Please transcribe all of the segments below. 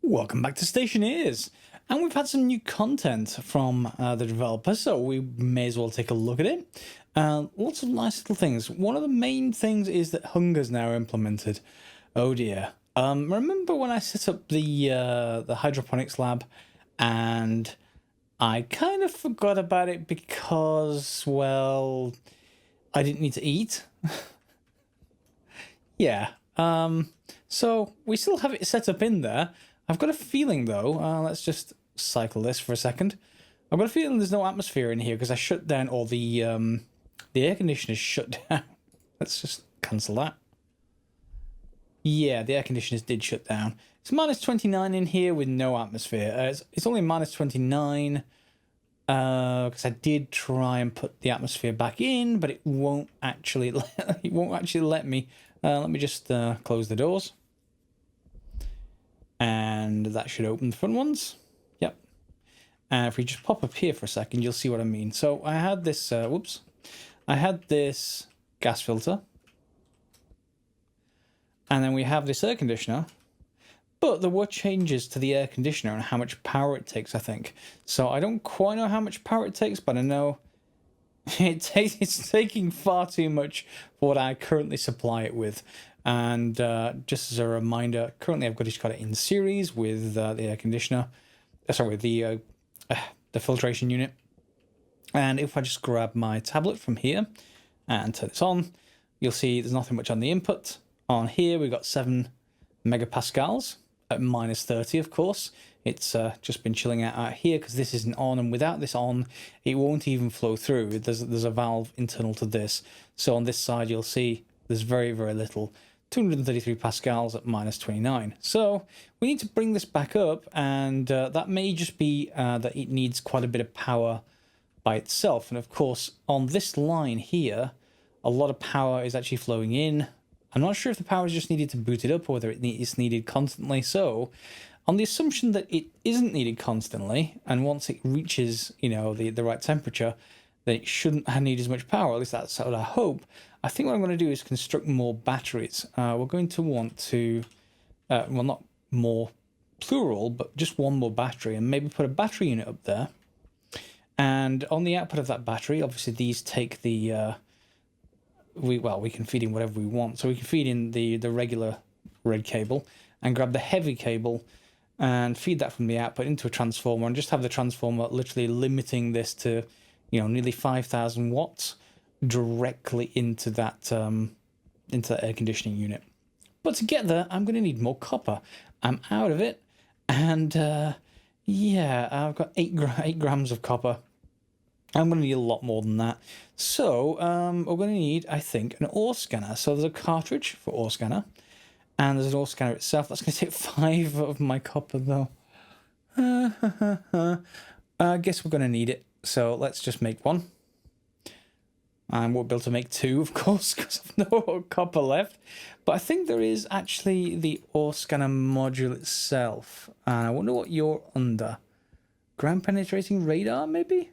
Welcome back to Stationeers, and we've had some new content from the developer, so we may as well take a look at it. Lots of nice little things. One of the main things is that hunger's now implemented. Oh dear. Remember when I set up the hydroponics lab, and I kind of forgot about it because, well, I didn't need to eat. Yeah. So we still have it set up in there. I've got a feeling, though, let's just cycle this for a second. I've got a feeling there's no atmosphere in here because I shut down all the air conditioner's shut down. Let's just cancel that. Yeah, the air conditioners did shut down. It's minus 29 in here with no atmosphere. It's only minus 29 because I did try and put the atmosphere back in, but it won't actually let me. Let me just close the doors. And that should open the front ones. Yep. And if we just pop up here for a second, you'll see what I mean. So I had this, I had this gas filter. And then we have this air conditioner. But there were changes to the air conditioner and how much power it takes, I think. So I don't quite know how much power it takes, but I know it's taking far too much for what I currently supply it with. And just as a reminder, currently I've got it in series with the air conditioner, with the filtration unit. And if I just grab my tablet from here and turn this on, you'll see there's nothing much on the input. On here we've got 7 megapascals at minus 30, of course. It's just been chilling out here because this isn't on, and without this on, it won't even flow through. There's a valve internal to this. So on this side, you'll see there's very, very little. 233 pascals at minus 29. So we need to bring this back up, and that may just be that it needs quite a bit of power by itself. And of course, on this line here, a lot of power is actually flowing in. I'm not sure if the power is just needed to boot it up or whether it's needed constantly. So on the assumption that it isn't needed constantly, and once it reaches, the right temperature, then it shouldn't need as much power. At least that's what I hope. I think what I'm going to do is construct more batteries. We're going to want to, well, not more plural, but just one more battery, and maybe put a battery unit up there. And on the output of that battery, obviously these take the, we can feed in whatever we want. So we can feed in the regular red cable and grab the heavy cable and feed that from the output into a transformer, and just have the transformer literally limiting this to, nearly 5,000 watts directly into that air conditioning unit. But to get there, I'm going to need more copper. I'm out of it, and yeah, I've got 8 grams of copper. I'm going to need a lot more than that. So we're going to need, I think, an ore scanner. So there's a cartridge for ore scanner, and there's an ore scanner itself. That's going to take 5 of my copper, though. I guess we're going to need it. So let's just make one. And we'll be able to make 2, of course, because I've no copper left. But I think there is actually the ore scanner module itself. And I wonder what you're under. Ground penetrating radar, maybe?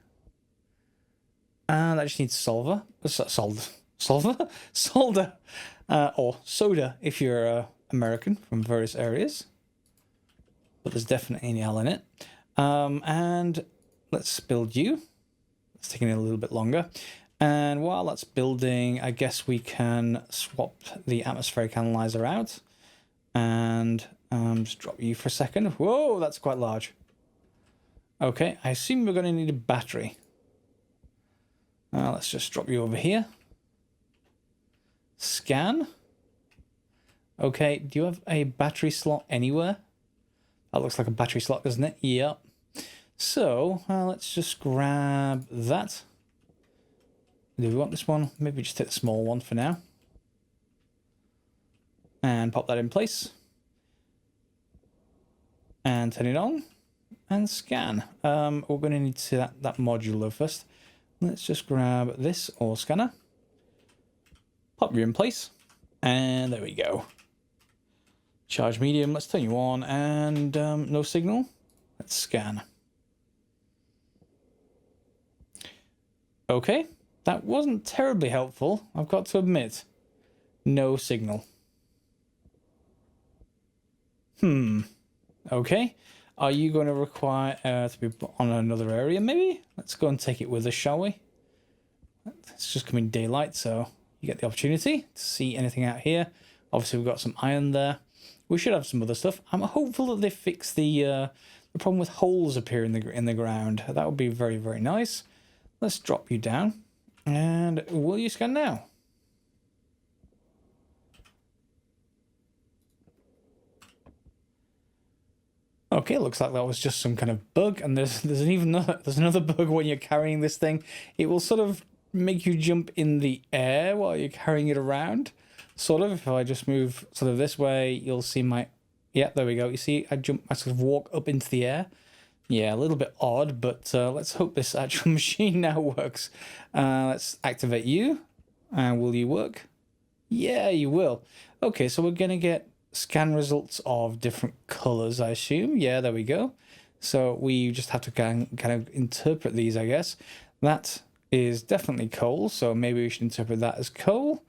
And that just needs solder. Solder. Or soda, if you're American from various areas. But there's definitely an L in it. And let's build you. It's taking a little bit longer. And while that's building, I guess we can swap the atmospheric analyzer out. And just drop you for a second. Whoa, that's quite large. Okay, I assume we're going to need a battery. Let's just drop you over here. Scan. Okay, do you have a battery slot anywhere? That looks like a battery slot, doesn't it? Yep. So, let's just grab that. Do we want this one? Maybe just take the small one for now. And pop that in place. And turn it on. And scan. We're going to need to see that module though first. Let's just grab this ore scanner. Pop you in place. And there we go. Charge medium. Let's turn you on. And no signal. Let's scan. Okay. That wasn't terribly helpful, I've got to admit. No signal. Okay. Are you going to require to be put on another area, maybe? Let's go and take it with us, shall we? It's just coming daylight, so you get the opportunity to see anything out here. Obviously, we've got some iron there. We should have some other stuff. I'm hopeful that they fix the problem with holes appearing in the ground. That would be very, very nice. Let's drop you down. And will you scan now? Okay, looks like that was just some kind of bug, and there's another bug when you're carrying this thing. It will sort of make you jump in the air while you're carrying it around. Sort of. If I just move sort of this way, you'll see my... Yeah, there we go. You see, I sort of walk up into the air. Yeah, a little bit odd, but let's hope this actual machine now works. Let's activate you. Will you work? Yeah, you will. Okay, so we're going to get scan results of different colors, I assume. Yeah, there we go. So we just have to kind of interpret these, I guess. That is definitely coal, so maybe we should interpret that as coal.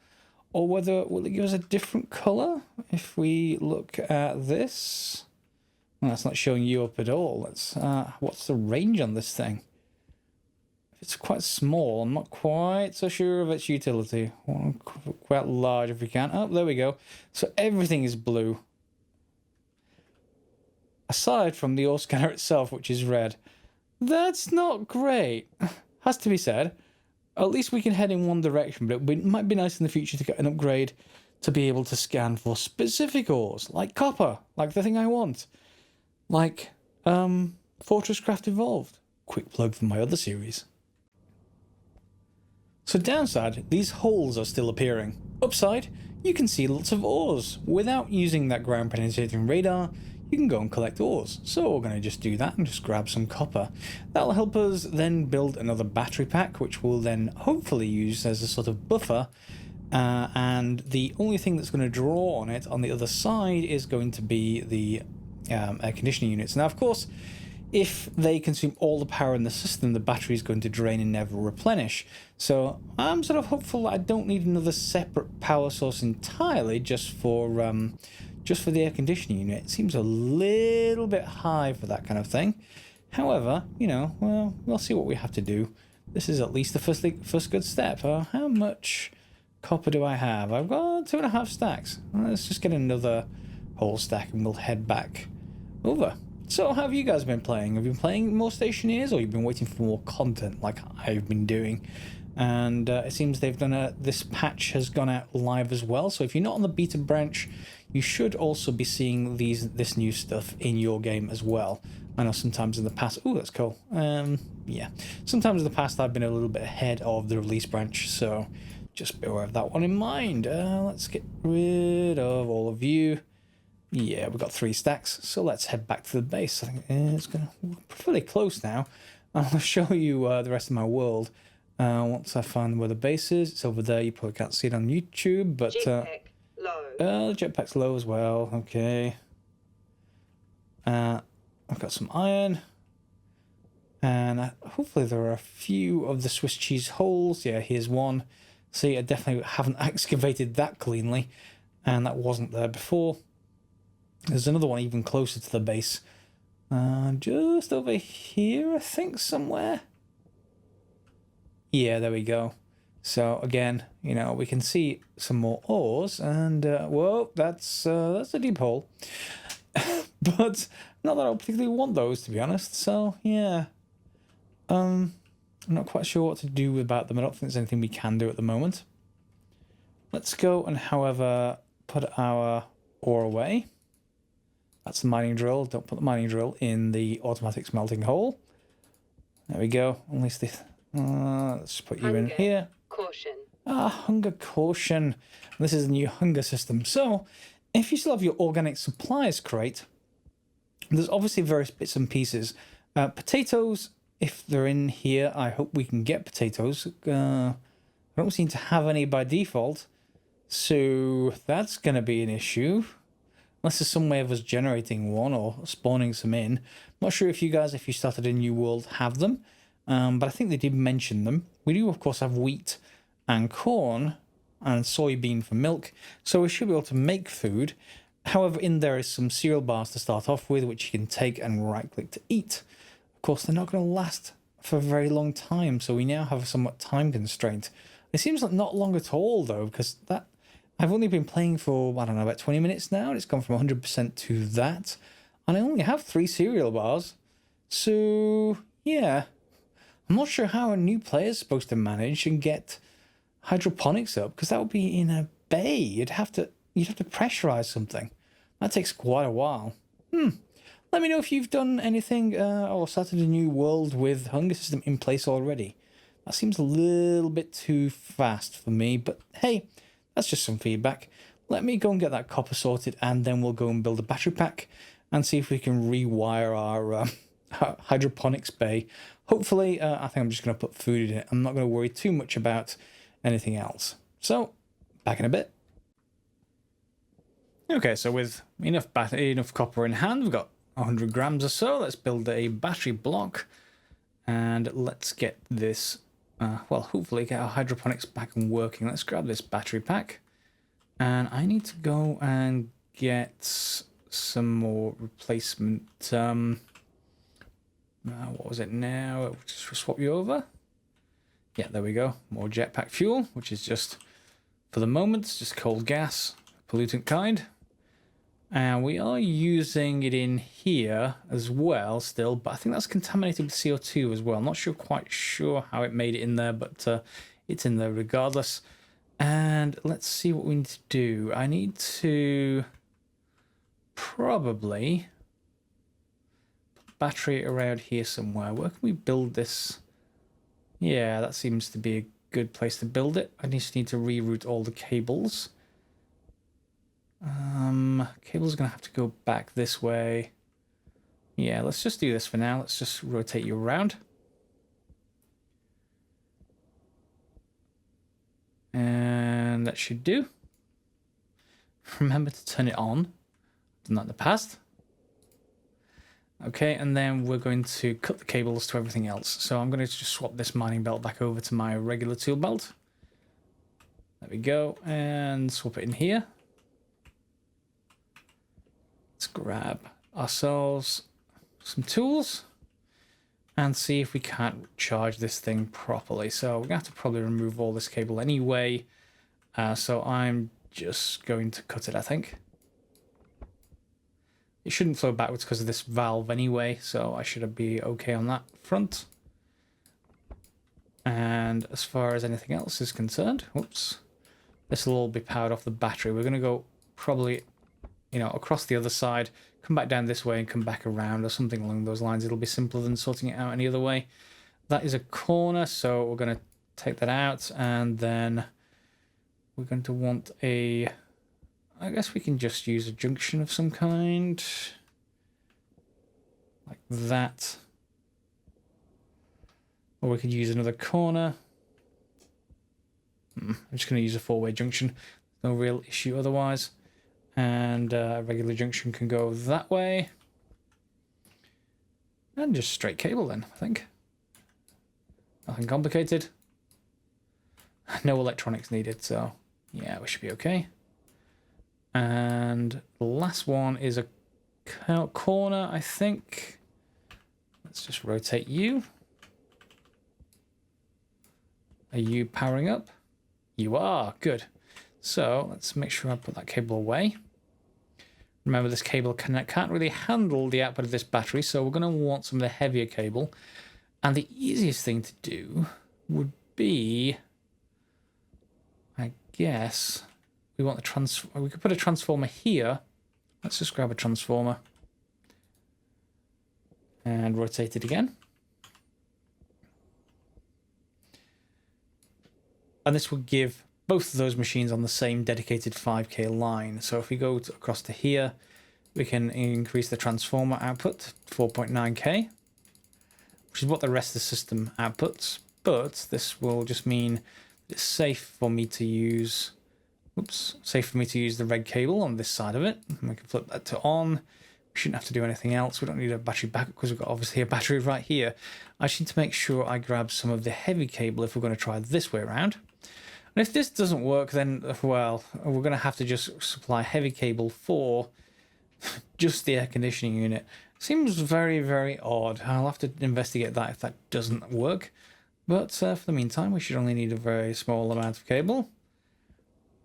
Or whether, will it give us a different color if we look at this? Well, that's not showing you up at all. Let's, what's the range on this thing? If it's quite small, I'm not quite so sure of its utility. Well, quite large if we can. Oh, there we go. So everything is blue. Aside from the ore scanner itself, which is red. That's not great. Has to be said. At least we can head in one direction, but it might be nice in the future to get an upgrade to be able to scan for specific ores, like copper, like the thing I want. Like, Fortress Craft Evolved. Quick plug for my other series. So downside, these holes are still appearing. Upside, you can see lots of ores. Without using that ground penetrating radar, you can go and collect ores. So we're going to just do that and just grab some copper. That'll help us then build another battery pack, which we'll then hopefully use as a sort of buffer. And the only thing that's going to draw on it on the other side is going to be the air conditioning units. Now, of course, if they consume all the power in the system, the battery is going to drain and never replenish. So I'm sort of hopeful that I don't need another separate power source entirely just for the air conditioning unit. It seems a little bit high for that kind of thing. However, you know, well, we'll see what we have to do. This is at least the first good step. How much copper do I have? I've got 2.5 stacks. Let's just get another whole stack and we'll head back over. So how have you guys been playing? Have you been playing more Stationeers, or you've been waiting for more content like I've been doing? And it seems they've done this patch has gone out live as well. So if you're not on the beta branch, you should also be seeing this new stuff in your game as well. I know sometimes in the past... Oh, that's cool. Yeah. Sometimes in the past I've been a little bit ahead of the release branch, so just be aware of that one in mind. Let's get rid of all of you. Yeah, we've got 3 stacks, so let's head back to the base. I think it's we're fairly close now. I'll show you the rest of my world once I find where the base is. It's over there. You probably can't see it on YouTube, but jetpack low. The jetpack's low as well. Okay. I've got some iron, and hopefully there are a few of the Swiss cheese holes. Yeah, here's one. See, I definitely haven't excavated that cleanly, and that wasn't there before. There's another one even closer to the base. Just over here, I think, somewhere. Yeah, there we go. So again, you know, we can see some more ores, and whoa, that's a deep hole. But not that I particularly want those, to be honest. So yeah, I'm not quite sure what to do about them. I don't think there's anything we can do at the moment. Let's go and, however, put our ore away. That's the mining drill. Don't put the mining drill in the automatic smelting hole. There we go. At least this. Let's put you in here. Caution. Hunger caution. This is the new hunger system. So, if you still have your organic supplies crate, there's obviously various bits and pieces. Potatoes, if they're in here, I hope we can get potatoes. I don't seem to have any by default, so that's going to be an issue. Unless there's some way of us generating one or spawning some in. I'm not sure if you guys, if you started a new world, have them. But I think they did mention them. We do, of course, have wheat and corn and soybean for milk. So we should be able to make food. However, in there is some cereal bars to start off with, which you can take and right-click to eat. Of course, they're not going to last for a very long time, so we now have a somewhat time constraint. It seems like not long at all, though, because that I've only been playing for, I don't know, about 20 minutes now, and it's gone from 100% to that. And I only have 3 cereal bars. So, yeah. I'm not sure how a new player is supposed to manage and get hydroponics up, because that would be in a bay. You'd have to pressurize something. That takes quite a while. Let me know if you've done anything or started a new world with hunger system in place already. That seems a little bit too fast for me, but hey, that's just some feedback. Let me go and get that copper sorted, and then we'll go and build a battery pack and see if we can rewire our hydroponics bay. Hopefully, I think I'm just going to put food in it. I'm not going to worry too much about anything else. So, back in a bit. Okay, so with enough copper in hand, we've got 100 grams or so. Let's build a battery block, and let's get this, well, hopefully get our hydroponics back and working. Let's grab this battery pack, and I need to go and get some more replacement, what was it now? Just swap you over. Yeah, there we go. More jetpack fuel, which is just, for the moment, just cold gas, pollutant kind. And we are using it in here as well still, but I think that's contaminated with CO2 as well. I'm not quite sure how it made it in there, but it's in there regardless. And let's see what we need to do. I need to probably put the battery around here somewhere. Where can we build this? Yeah, that seems to be a good place to build it. I just need to reroute all the cables. Cable's gonna have to go back this way. Yeah, let's just do this for now. Let's just rotate you around. And that should do. Remember to turn it on. Done that in the past. Okay, and then we're going to cut the cables to everything else. So I'm going to just swap this mining belt back over to my regular tool belt. There we go, and swap it in here. Let's grab ourselves some tools and see if we can't charge this thing properly. So we're going to have to probably remove all this cable anyway. So I'm just going to cut it, I think. It shouldn't flow backwards because of this valve anyway, so I should be okay on that front. And as far as anything else is concerned, whoops, this will all be powered off the battery. We're going to go probably, you know, across the other side, come back down this way and come back around or something along those lines. It'll be simpler than sorting it out any other way. That is a corner, so we're going to take that out, and then we're going to want a, I guess we can just use a junction of some kind, like that. Or we could use another corner. I'm just going to use a 4-way junction. No real issue otherwise. And a regular junction can go that way. And just straight cable then, I think. Nothing complicated. No electronics needed, so yeah, we should be okay. And the last one is a corner, I think. Let's just rotate you. Are you powering up? You are, good. So let's make sure I put that cable away. Remember, this cable can't really handle the output of this battery, so we're going to want some of the heavier cable. And the easiest thing to do would be, I guess, we want the we could put a transformer here. Let's just grab a transformer and rotate it again. And this will give both of those machines on the same dedicated 5K line. So if we go across to here, we can increase the transformer output to 4.9K, which is what the rest of the system outputs. But this will just mean it's safe for me to use, safe for me to use the red cable on this side of it. And we can flip that to on. We shouldn't have to do anything else. We don't need a battery backup because we've got obviously a battery right here. I just need to make sure I grab some of the heavy cable if we're going to try this way around. And if this doesn't work, then, well, we're going to have to just supply heavy cable for just the air conditioning unit. Seems very, very odd. I'll have to investigate that if that doesn't work. But for the meantime, we should only need a very small amount of cable.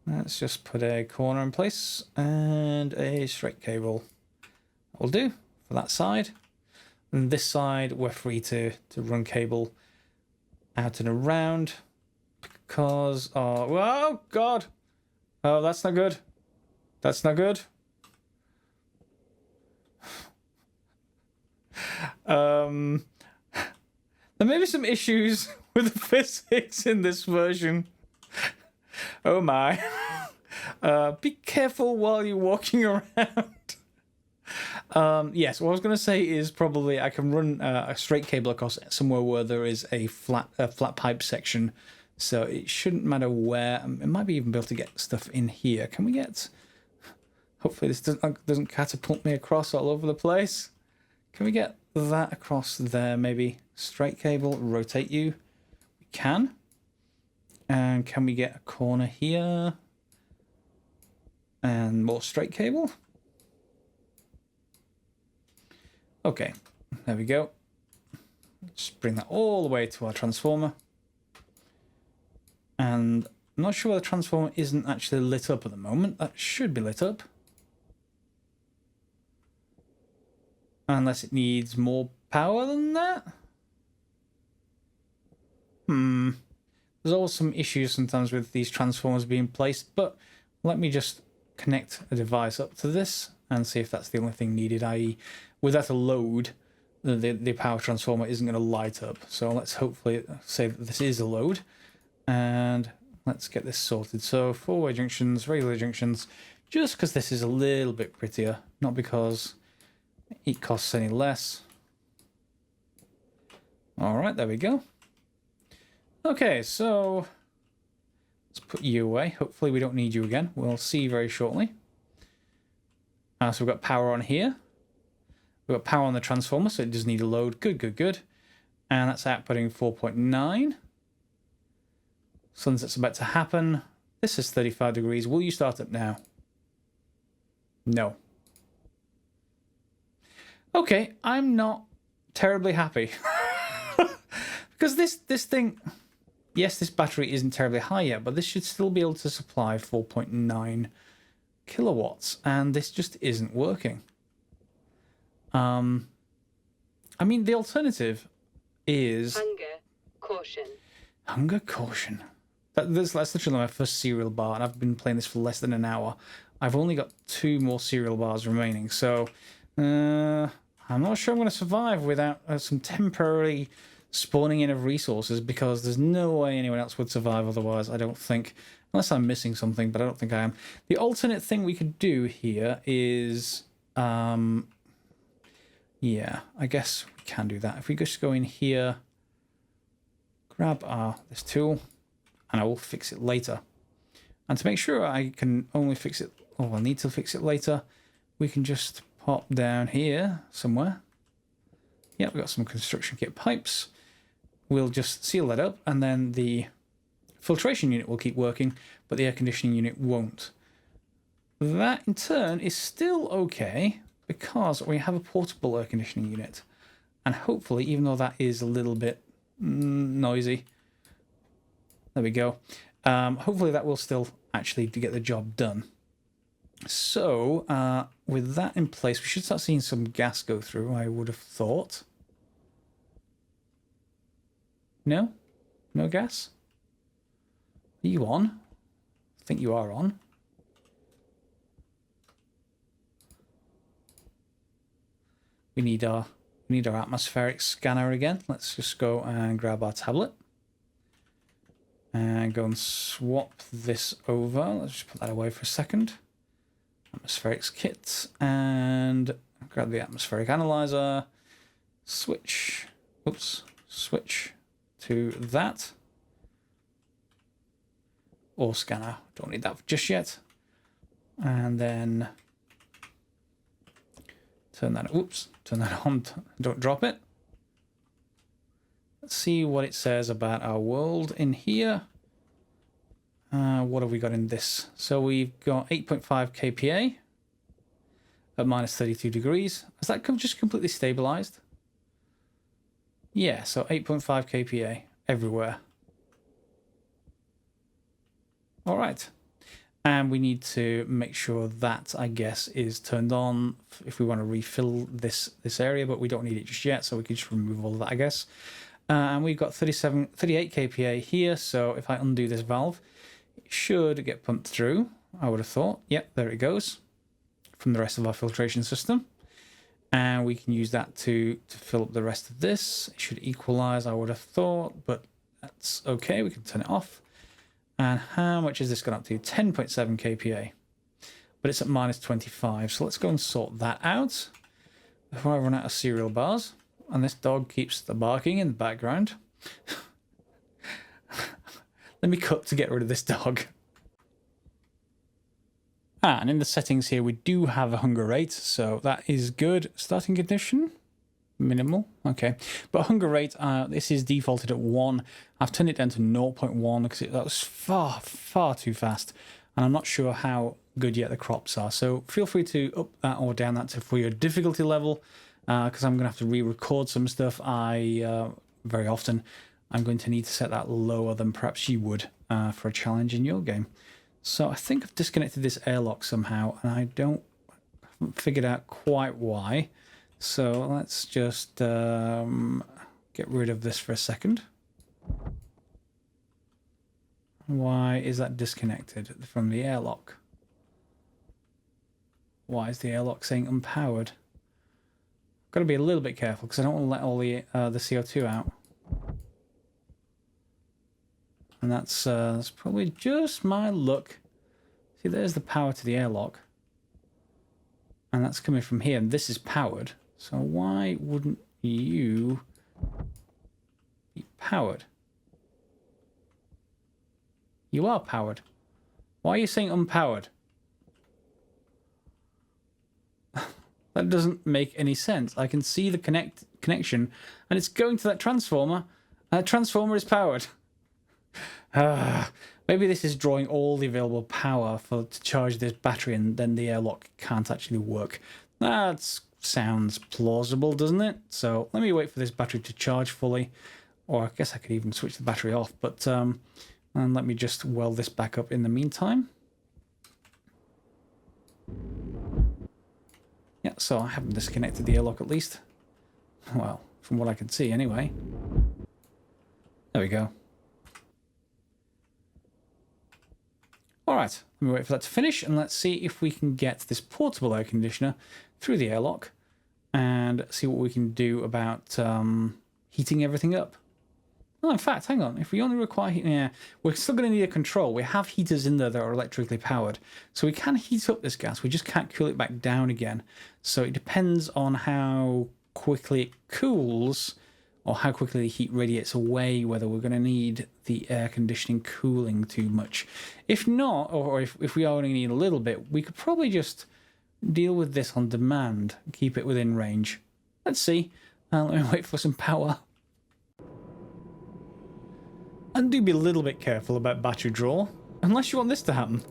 Let's just put a corner in place and a straight cable. Will do for that side. And this side, we're free to run cable out and around because, oh God. Oh, that's not good. That's not good. There may be some issues with the physics in this version. Oh my. Be careful while you're walking around. Yes, what I was going to say is probably I can run a straight cable across somewhere where there is a flat pipe section. So it shouldn't matter where. It might be even be able to get stuff in here. Can we get... Hopefully this doesn't catapult me across all over the place. Can we get that across there, maybe? Straight cable, rotate you. We can. And can we get a corner here? And more straight cable. Okay, there we go. Just bring that all the way to our transformer. And I'm not sure why the transformer isn't actually lit up at the moment. That should be lit up. Unless it needs more power than that. There's always some issues sometimes with these transformers being placed, but let me just connect a device up to this and see if that's the only thing needed, i.e. without a load, the power transformer isn't going to light up. So let's hopefully say that this is a load, and let's get this sorted. So four-way junctions, regular junctions, just because this is a little bit prettier, not because it costs any less. All right, there we go. Okay, so let's put you away. Hopefully we don't need you again. We'll see very shortly. So we've got power on here. We've got power on the transformer, so it does need a load. Good, good, good. And that's outputting 4.9. Sunset's about to happen. This is 35 degrees. Will you start up now? No. Okay, I'm not terribly happy. Because this thing... Yes, this battery isn't terribly high yet, but this should still be able to supply 4.9 kilowatts, and this just isn't working. I mean, the alternative is... Hunger, caution. Hunger, caution. That's literally my first cereal bar, and I've been playing this for less than an hour. I've only got 2 more cereal bars remaining, so... I'm not sure I'm going to survive without some temporary spawning in of resources, because there's no way anyone else would survive otherwise, I don't think. Unless I'm missing something, but I don't think I am. The alternate thing we could do here is... yeah, I guess we can do that. If we just go in here, grab this tool, and I will fix it later. And to make sure I can only fix it... Oh, I need to fix it later. We can just pop down here somewhere. Yeah, we've got some construction kit pipes. We'll just seal that up, and then the filtration unit will keep working, but the air conditioning unit won't. That, in turn, is still okay, because we have a portable air conditioning unit. And hopefully, even though that is a little bit noisy, there we go. Hopefully that will still actually get the job done. So, with that in place, we should start seeing some gas go through, I would have thought. No? No gas? Are you on? I think you are on. We need our atmospheric scanner again. Let's just go and grab our tablet. And go and swap this over. Let's just put that away for a second. Atmospherics kit, and grab the atmospheric analyzer, switch to that, or scanner, don't need that just yet, and then turn that on, don't drop it. Let's see what it says about our world in here, What have we got in this? So we've got 8.5 kPa at minus 32 degrees. Has that just completely stabilized? Yeah, so 8.5 kPa everywhere. All right. And we need to make sure that, I guess, is turned on if we want to refill this area, but we don't need it just yet, so we can just remove all of that, I guess. And we've got 38 kPa here, so if I undo this valve, it should get pumped through, I would have thought. Yep, there it goes, from the rest of our filtration system. And we can use that to fill up the rest of this. It should equalize, I would have thought, but that's okay, we can turn it off. And how much is this gone up to? 10.7 kPa. But it's at minus 25. So let's go and sort that out before I run out of cereal bars. And this dog keeps the barking in the background. Let me cut to get rid of this dog. And in the settings here, we do have a hunger rate. So that is good. Starting condition. Minimal, okay, but hunger rate, this is defaulted at 1. I've turned it down to 0.1 because that was far too fast, and I'm not sure how good yet the crops are, so feel free to up that or down that for your difficulty level, because I'm going to have to re-record some stuff. Very often I'm going to need to set that lower than perhaps you would for a challenge in your game. So I think I've disconnected this airlock somehow, and I haven't figured out quite why. So let's just get rid of this for a second. Why is that disconnected from the airlock? Why is the airlock saying unpowered? I've got to be a little bit careful because I don't want to let all the CO2 out. And that's probably just my luck. See, there's the power to the airlock. And that's coming from here, and this is powered. So why wouldn't you be powered? You are powered. Why are you saying unpowered? That doesn't make any sense. I can see the connection, and it's going to that transformer. That transformer is powered. Maybe this is drawing all the available power to charge this battery, and then the airlock can't actually work. That sounds plausible, doesn't it? So let me wait for this battery to charge fully, or I guess I could even switch the battery off, but and let me just weld this back up in the meantime. Yeah, so I haven't disconnected the airlock at least. Well, from what I can see anyway. There we go. Alright, let me wait for that to finish, and let's see if we can get this portable air conditioner through the airlock and see what we can do about heating everything up. Oh, in fact, hang on. If we only require heat, yeah, we're still going to need a control. We have heaters in there that are electrically powered. So we can heat up this gas. We just can't cool it back down again. So it depends on how quickly it cools or how quickly the heat radiates away, whether we're going to need the air conditioning cooling too much. If not, or if we only need a little bit, we could probably just deal with this on demand, keep it within range. Let's see. Let me wait for some power. And do be a little bit careful about battery draw, unless you want this to happen.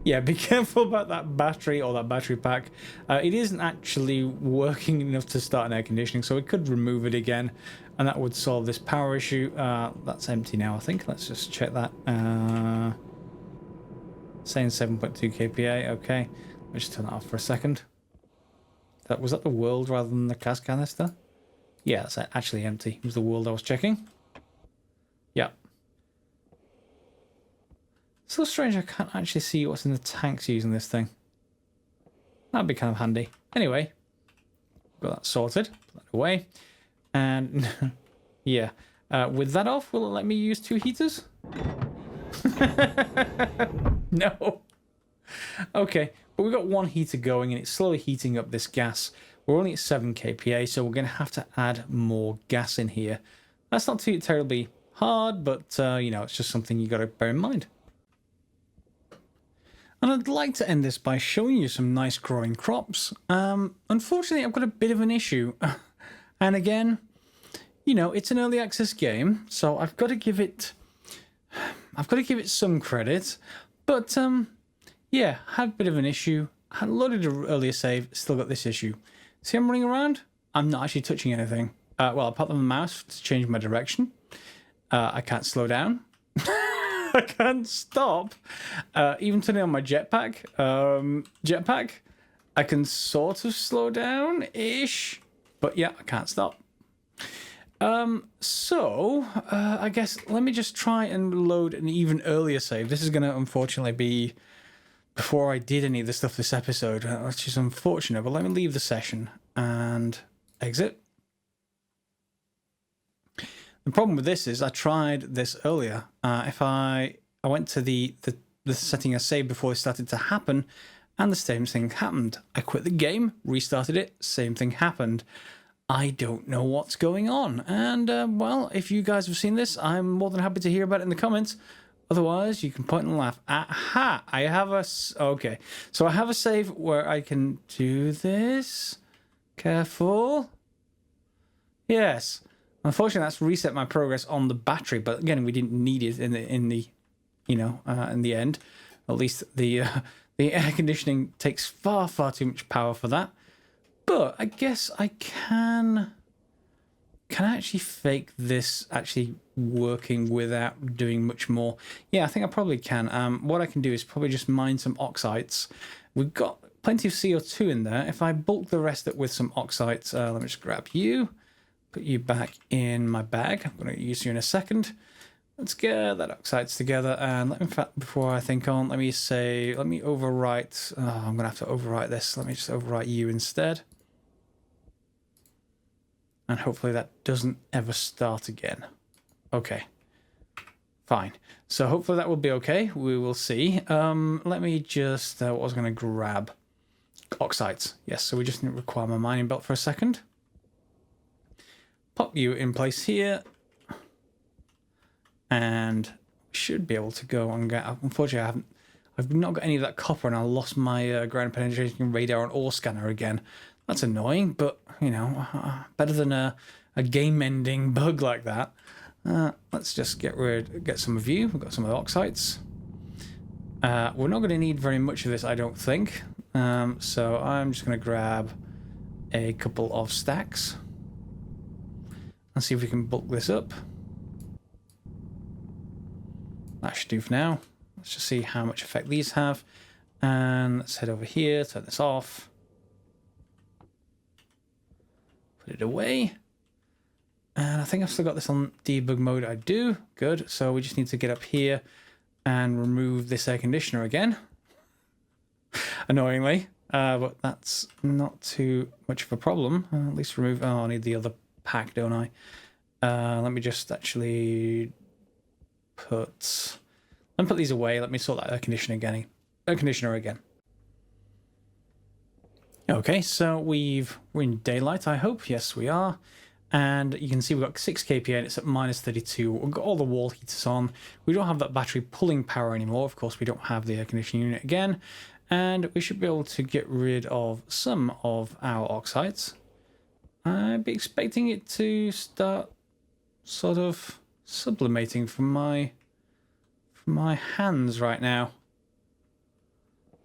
Yeah, be careful about that battery or that battery pack. It isn't actually working enough to start an air conditioning, so we could remove it again, and that would solve this power issue. That's empty now, I think. Let's just check that. Saying 7.2 kPa, okay. Let me just turn that off for a second. Was that the world rather than the gas canister? Yeah, it's actually empty. It was the world I was checking. Yeah. So strange I can't actually see what's in the tanks using this thing. That'd be kind of handy. Anyway, got that sorted. Put that away. And yeah, with that off, will it let me use 2 heaters? No. Okay, but we've got 1 heater going and it's slowly heating up this gas. We're only at 7 kPa, so we're going to have to add more gas in here. That's not too terribly hard, but you know, it's just something you got to bear in mind. And I'd like to end this by showing you some nice growing crops. Unfortunately, I've got a bit of an issue. And again, you know, it's an early access game, so I've got to give it some credit. But yeah, had a bit of an issue. Had loaded an earlier save, still got this issue. See, I'm running around. I'm not actually touching anything. Well, apart from the mouse to change my direction. I can't slow down. I can't stop. Even turning on my jetpack, I can sort of slow down-ish. But yeah, I can't stop. So, I guess let me just try and load an even earlier save. This is going to unfortunately be before I did any of the stuff this episode, which is unfortunate. But let me leave the session and exit. The problem with this is I tried this earlier. If I went to the setting I saved before it started to happen, and the same thing happened. I quit the game, restarted it, same thing happened. I don't know what's going on. And, well, if you guys have seen this, I'm more than happy to hear about it in the comments. Otherwise, you can point and laugh. Aha! I have a... Okay. So I have a save where I can do this. Careful. Yes. Unfortunately, that's reset my progress on the battery. But again, we didn't need it in the in the end. At least the air conditioning takes far too much power for that. But I guess I can actually fake this actually working without doing much more. Yeah, I think I probably can. What I can do is probably just mine some oxides. We've got plenty of CO2 in there. If I bulk the rest up with some oxides, let me just grab you, put you back in my bag. I'm going to use you in a second. Let's get that oxides together. And let me, in fact, before I think on, let me overwrite. I'm going to have to overwrite this. Let me just overwrite you instead. And hopefully that doesn't ever start again. Okay. Fine. So hopefully that will be okay. We will see. Let me just... what was I going to grab? Oxides. Yes, so we just require my mining belt for a second. Pop you in place here. And we should be able to go and get... Unfortunately, I've not got any of that copper, and I lost my ground penetration radar and ore scanner again. That's annoying, but, you know, better than a game-ending bug like that. Let's just get some of you. We've got some of the oxides. We're not going to need very much of this, I don't think. So I'm just going to grab a couple of stacks. And see if we can bulk this up. That should do for now. Let's just see how much effect these have. And let's head over here, turn this off. Put it away. And I think I've still got this on debug mode. I do. Good. So we just need to get up here and remove this air conditioner again. Annoyingly. But that's not too much of a problem. At least remove... Oh, I need the other pack, don't I? Let me just actually put... Let me put these away. Let me sort that air conditioner again. Okay, so we're in daylight, I hope. Yes, we are. And you can see we've got 6 kPa and it's at minus 32. We've got all the wall heaters on. We don't have that battery pulling power anymore. Of course, we don't have the air conditioning unit again. And we should be able to get rid of some of our oxides. I'd be expecting it to start sort of sublimating from my hands right now.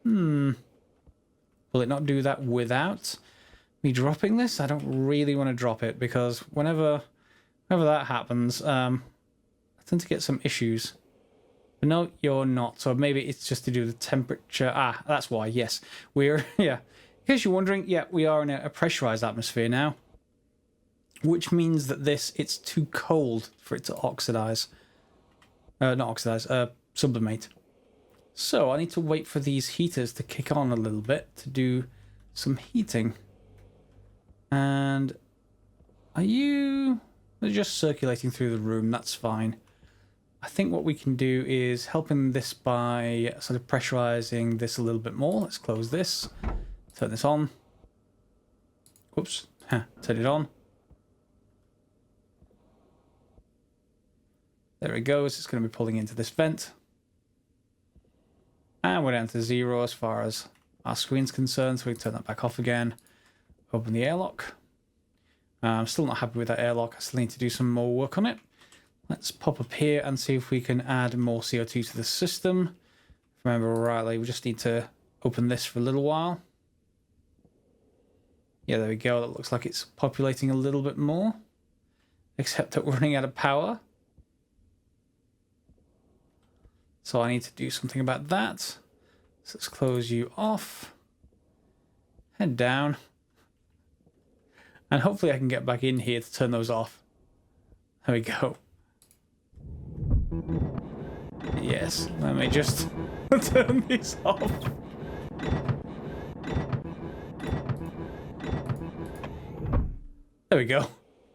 Will it not do that without me dropping this? I don't really want to drop it because whenever that happens, I tend to get some issues. But no, you're not. So maybe it's just to do with the temperature. Ah, that's why. Yes, we're yeah. In case you're wondering, yeah, we are in a pressurized atmosphere now, which means that it's too cold for it to oxidize. Not oxidize. Sublimate. So I need to wait for these heaters to kick on a little bit to do some heating. And they're just circulating through the room. That's fine. I think what we can do is helping this by sort of pressurizing this a little bit more. Let's close this. Turn this on. Whoops. Turn it on. There it goes. It's going to be pulling into this vent. And we're down to 0 as far as our screen's concerned, so we can turn that back off again. Open the airlock. I'm still not happy with that airlock. I still need to do some more work on it. Let's pop up here and see if we can add more CO2 to the system. If I remember rightly, we just need to open this for a little while. Yeah, there we go. That looks like it's populating a little bit more. Except that we're running out of power. So I need to do something about that. So let's close you off. Head down. And hopefully I can get back in here to turn those off. There we go. Yes, let me just turn these off. There we go.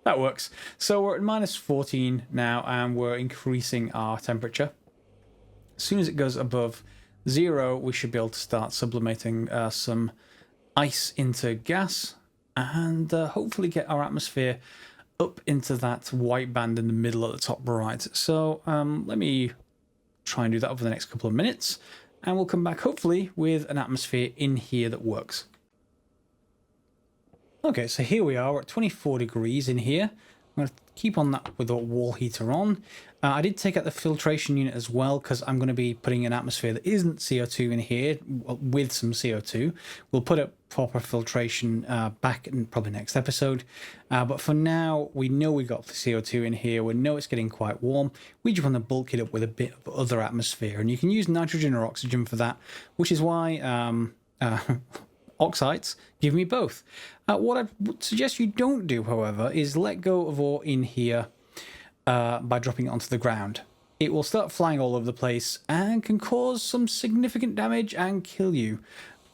That works. So we're at minus 14 now, and we're increasing our temperature. As soon as it goes above 0, we should be able to start sublimating some ice into gas, and hopefully get our atmosphere up into that white band in the middle at the top right. So let me try and do that over the next couple of minutes, and we'll come back hopefully with an atmosphere in here that works. Okay, so here we are at 24 degrees in here. I'm going to keep on that with the wall heater on. I did take out the filtration unit as well, because I'm going to be putting an atmosphere that isn't CO2 in here with some CO2. We'll put a proper filtration back in probably next episode. But for now, we know we got the CO2 in here. We know it's getting quite warm. We just want to bulk it up with a bit of other atmosphere. And you can use nitrogen or oxygen for that, which is why oxides give me both. What I would suggest you don't do, however, is let go of ore in here by dropping it onto the ground. It will start flying all over the place and can cause some significant damage and kill you.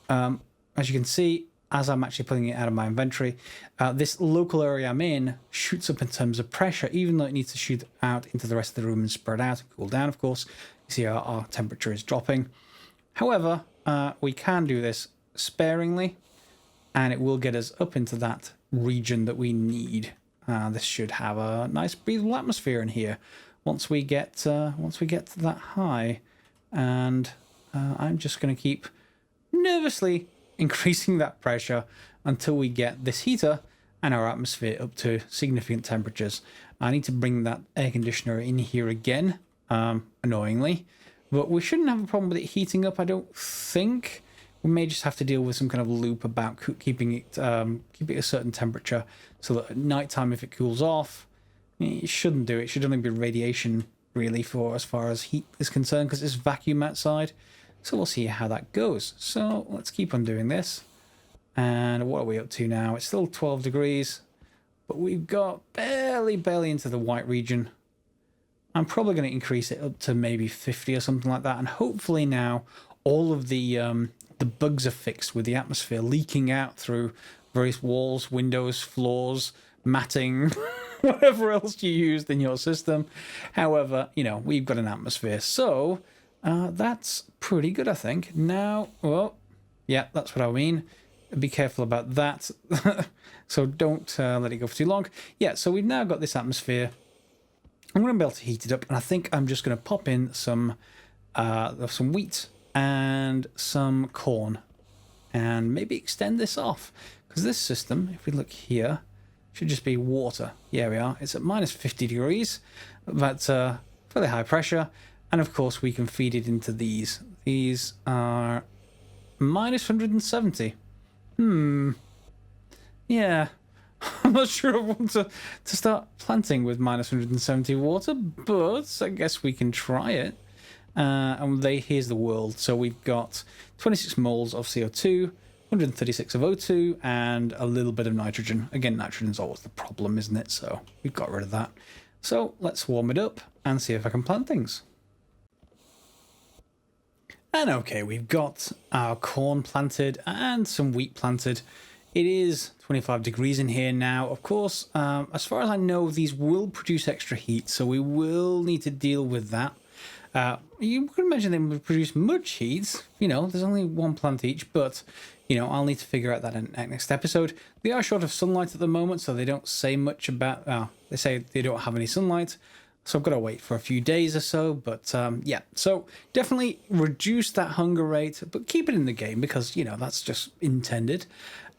As you can see, as I'm actually pulling it out of my inventory, this local area I'm in shoots up in terms of pressure, even though it needs to shoot out into the rest of the room and spread out and cool down, of course. You see our temperature is dropping. However, we can do this sparingly, and it will get us up into that region that we need. This should have a nice breathable atmosphere in here once we get to that high. And I'm just going to keep nervously increasing that pressure until we get this heater and our atmosphere up to significant temperatures. I need to bring that air conditioner in here again, annoyingly, but we shouldn't have a problem with it heating up, I don't think. We may just have to deal with some kind of loop about keeping it a certain temperature, so that at night time, if it cools off, it shouldn't do. It should only be radiation, really, for as far as heat is concerned, because it's vacuum outside. So we'll see how that goes. So let's keep on doing this. And what are we up to now? It's still 12 degrees, but we've got barely into the white region. I'm probably going to increase it up to maybe 50 or something like that, and hopefully now all of the bugs are fixed with the atmosphere leaking out through various walls, windows, floors, matting, whatever else you used in your system. However, you know, we've got an atmosphere. So that's pretty good, I think. Now, well, yeah, that's what I mean. Be careful about that. So don't let it go for too long. Yeah, so we've now got this atmosphere. I'm going to be able to heat it up, and I think I'm just going to pop in some wheat and some corn, and maybe extend this off, because this system, if we look here, should just be water. Yeah, we are. It's at minus 50 degrees, but fairly high pressure, and of course we can feed it into these. These are minus 170. Yeah, I'm not sure I want to start planting with minus 170 water, but I guess we can try it. And here's the world. So we've got 26 moles of CO2, 136 of O2, and a little bit of nitrogen. Again, nitrogen's always the problem, isn't it? So we've got rid of that. So let's warm it up and see if I can plant things. And okay, we've got our corn planted and some wheat planted. It is 25 degrees in here now. Of course, as far as I know, these will produce extra heat, so we will need to deal with that. You could imagine they would produce much heat. You know, there's only one plant each, but, you know, I'll need to figure out that in next episode. They are short of sunlight at the moment, so they don't say much about... they say they don't have any sunlight, So I've got to wait for a few days or so, but yeah. So definitely reduce that hunger rate, but keep it in the game because, you know, that's just intended.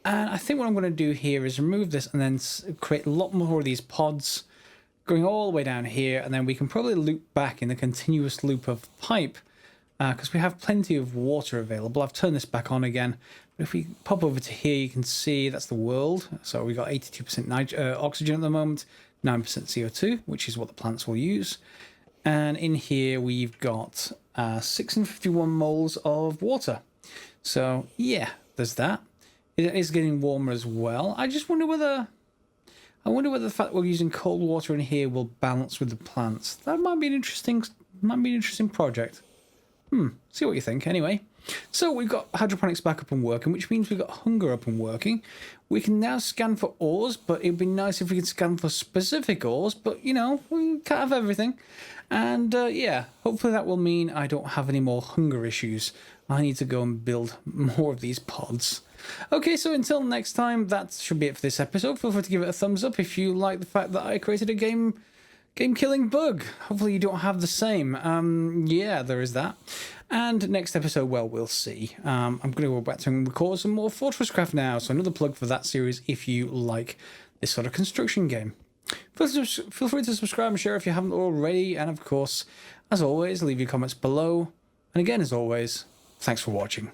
And I think what I'm going to do here is remove this and then create a lot more of these pods going all the way down here, and then we can probably loop back in the continuous loop of pipe because we have plenty of water available. I've turned this back on again, but if we pop over to here, you can see that's the world. So we've got 82% oxygen at the moment, 9% CO2, which is what the plants will use. And in here, we've got 651 moles of water. So yeah, there's that. It is getting warmer as well. I just wonder whether... the fact we're using cold water in here will balance with the plants. That might be an interesting project. See what you think anyway. So we've got hydroponics back up and working, which means we've got hunger up and working. We can now scan for ores, but it'd be nice if we could scan for specific ores, but you know, we can't have everything. And yeah, hopefully that will mean I don't have any more hunger issues. I need to go and build more of these pods. Okay, so until next time, that should be it for this episode. Feel free to give it a thumbs up if you like the fact that I created a game-killing bug. Hopefully you don't have the same. Yeah, there is that. And next episode, well, we'll see. I'm going to go back to record some more Fortress Craft now, so another plug for that series if you like this sort of construction game. Feel free to subscribe and share if you haven't already, and of course, as always, leave your comments below. And again, as always, thanks for watching.